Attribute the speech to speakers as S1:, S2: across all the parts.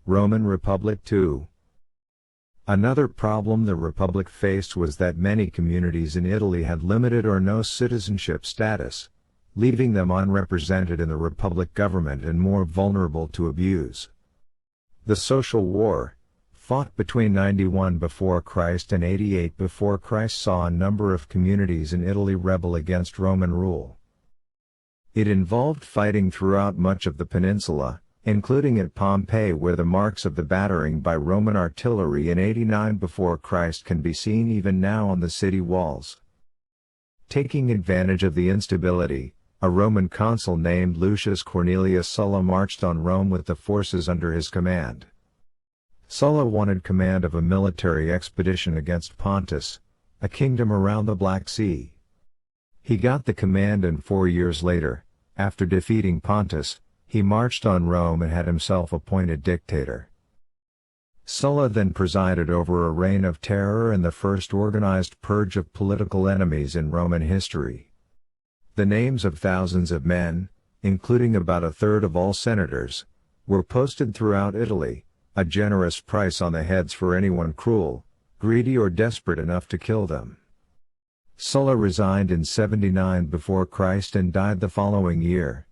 S1: Roman Republic 2. Another problem the Republic faced was that many communities in Italy had limited or no citizenship status, leaving them unrepresented in the Republic government and more vulnerable to abuse. The Social War, fought between 91 before Christ and 88 before Christ, saw a number of communities in Italy rebel against Roman rule. It involved fighting throughout much of the peninsula, including at Pompeii, where the marks of the battering by Roman artillery in 89 before Christ can be seen even now on the city walls. Taking advantage of the instability, a Roman consul named Lucius Cornelius Sulla marched on Rome with the forces under his command. Sulla wanted command of a military expedition against Pontus, a kingdom around the Black Sea. He got the command, and 4 years later, after defeating Pontus, he marched on Rome and had himself appointed dictator. Sulla then presided over a reign of terror and the first organized purge of political enemies in Roman history. The names of thousands of men, including about a third of all senators, were posted throughout Italy, a generous price on the heads for anyone cruel, greedy or desperate enough to kill them. Sulla resigned in 79 before Christ and died the following year.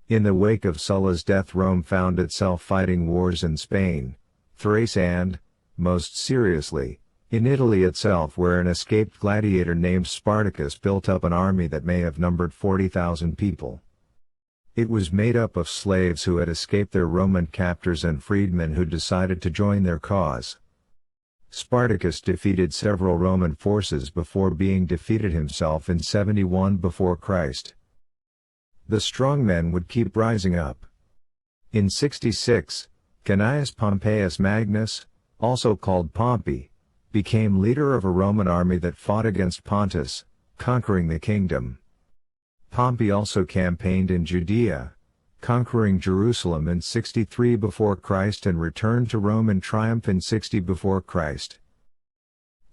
S1: In the wake of Sulla's death, Rome found itself fighting wars in Spain, Thrace and, most seriously, in Italy itself, where an escaped gladiator named Spartacus built up an army that may have numbered 40,000 people. It was made up of slaves who had escaped their Roman captors and freedmen who decided to join their cause. Spartacus defeated several Roman forces before being defeated himself in 71 before Christ. The strong men would keep rising up. In 66, Cnaeus Pompeius Magnus, also called Pompey, became leader of a Roman army that fought against Pontus, conquering the kingdom. Pompey also campaigned in Judea, conquering Jerusalem in 63 before Christ and returned to Rome in triumph in 60 before Christ.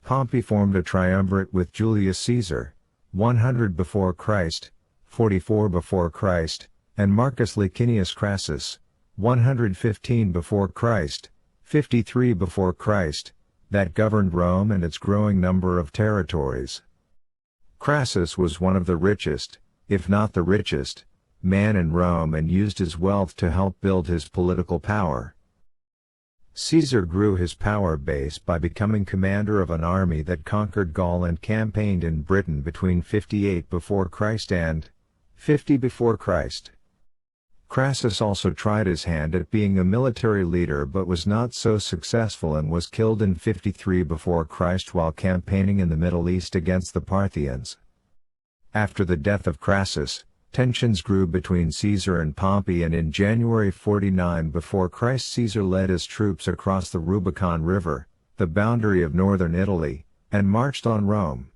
S1: Pompey formed a triumvirate with Julius Caesar, 100 before Christ, 44 before Christ, and Marcus Licinius Crassus, 115 before Christ, 53 before Christ, that governed Rome and its growing number of territories. Crassus was one of the richest, if not the richest, man in Rome and used his wealth to help build his political power. Caesar grew his power base by becoming commander of an army that conquered Gaul and campaigned in Britain between 58 before Christ and 50 before Christ. Crassus also tried his hand at being a military leader but was not so successful and was killed in 53 before Christ while campaigning in the Middle East against the Parthians. After the death of Crassus, tensions grew between Caesar and Pompey, and in January 49 before Christ, Caesar led his troops across the Rubicon River, the boundary of northern Italy, and marched on Rome.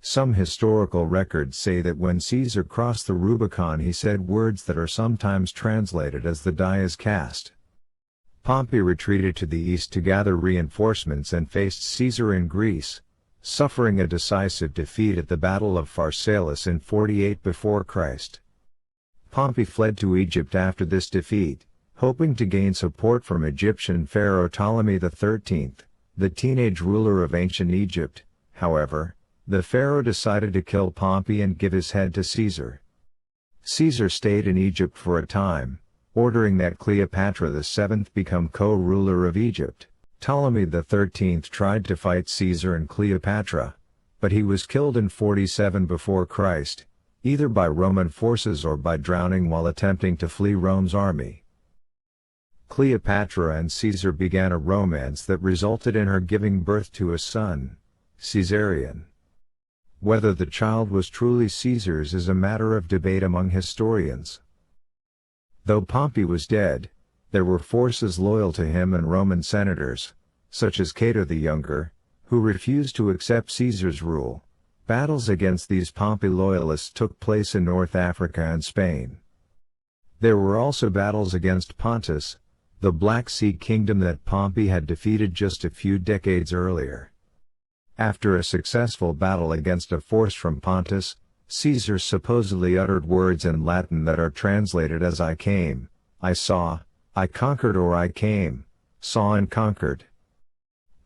S1: Some historical records say that when Caesar crossed the Rubicon he said words that are sometimes translated as "the die is cast." Pompey retreated to the east to gather reinforcements and faced Caesar in Greece, suffering a decisive defeat at the Battle of Pharsalus in 48 before Christ. Pompey fled to Egypt after this defeat, hoping to gain support from Egyptian Pharaoh Ptolemy XIII, the teenage ruler of ancient Egypt. However, the pharaoh decided to kill Pompey and give his head to Caesar. Caesar stayed in Egypt for a time, ordering that Cleopatra VII become co-ruler of Egypt. Ptolemy XIII tried to fight Caesar and Cleopatra, but he was killed in 47 before Christ, either by Roman forces or by drowning while attempting to flee Rome's army. Cleopatra and Caesar began a romance that resulted in her giving birth to a son, Caesarion. Whether the child was truly Caesar's is a matter of debate among historians. Though Pompey was dead, there were forces loyal to him and Roman senators, such as Cato the Younger, who refused to accept Caesar's rule. Battles against these Pompey loyalists took place in North Africa and Spain. There were also battles against Pontus, the Black Sea kingdom that Pompey had defeated just a few decades earlier. After a successful battle against a force from Pontus, Caesar supposedly uttered words in Latin that are translated as "I came, I saw, I conquered or I came, saw and conquered.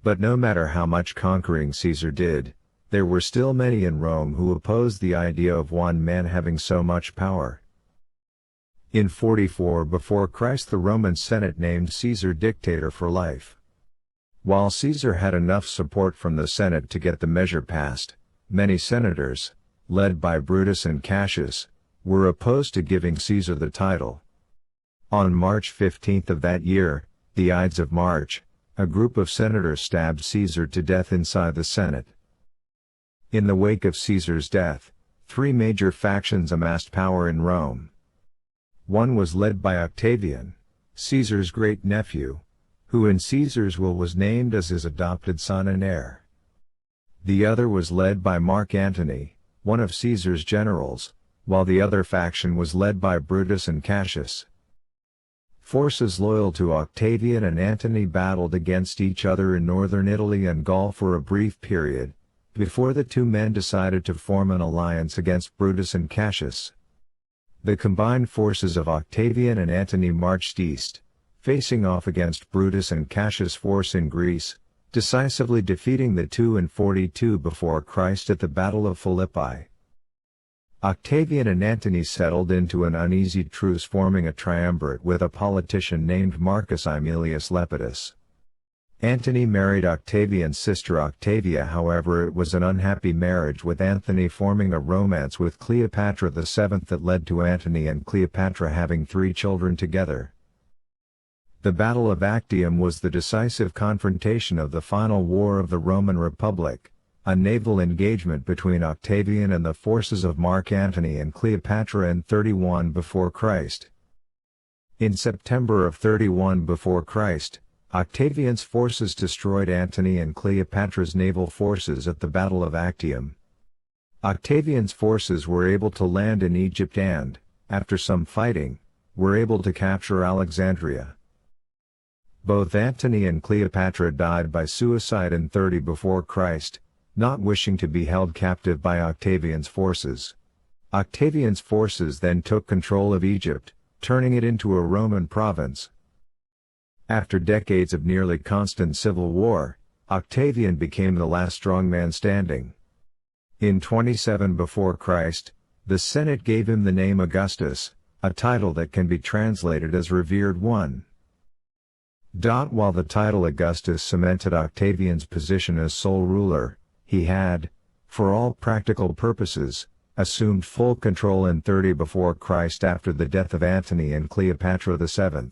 S1: But no matter how much conquering Caesar did, there were still many in Rome who opposed the idea of one man having so much power. In 44 before Christ, the Roman Senate named Caesar dictator for life. While Caesar had enough support from the Senate to get the measure passed, many senators, led by Brutus and Cassius, were opposed to giving Caesar the title. On March 15 of that year, the Ides of March, a group of senators stabbed Caesar to death inside the Senate. In the wake of Caesar's death, three major factions amassed power in Rome. One was led by Octavian, Caesar's great-nephew, who in Caesar's will was named as his adopted son and heir. The other was led by Mark Antony, one of Caesar's generals, while the other faction was led by Brutus and Cassius. Forces loyal to Octavian and Antony battled against each other in northern Italy and Gaul for a brief period, before the two men decided to form an alliance against Brutus and Cassius. The combined forces of Octavian and Antony marched east, facing off against Brutus and Cassius' force in Greece, decisively defeating the two in 42 before Christ at the Battle of Philippi. Octavian and Antony settled into an uneasy truce, forming a triumvirate with a politician named Marcus Aemilius Lepidus. Antony married Octavian's sister Octavia, however it was an unhappy marriage, with Antony forming a romance with Cleopatra VII that led to Antony and Cleopatra having 3 children together. The Battle of Actium was the decisive confrontation of the final war of the Roman Republic, a naval engagement between Octavian and the forces of Mark Antony and Cleopatra in 31 before Christ. In September of 31 before Christ, Octavian's forces destroyed Antony and Cleopatra's naval forces at the Battle of Actium. Octavian's forces were able to land in Egypt and, after some fighting, were able to capture Alexandria. Both Antony and Cleopatra died by suicide in 30 before Christ, not wishing to be held captive by Octavian's forces. Octavian's forces then took control of Egypt, turning it into a Roman province. After decades of nearly constant civil war, Octavian became the last strong man standing. In 27 before Christ, the Senate gave him the name Augustus, a title that can be translated as revered one. While the title Augustus cemented Octavian's position as sole ruler, he had, for all practical purposes, assumed full control in 30 before Christ after the death of Antony and Cleopatra VII.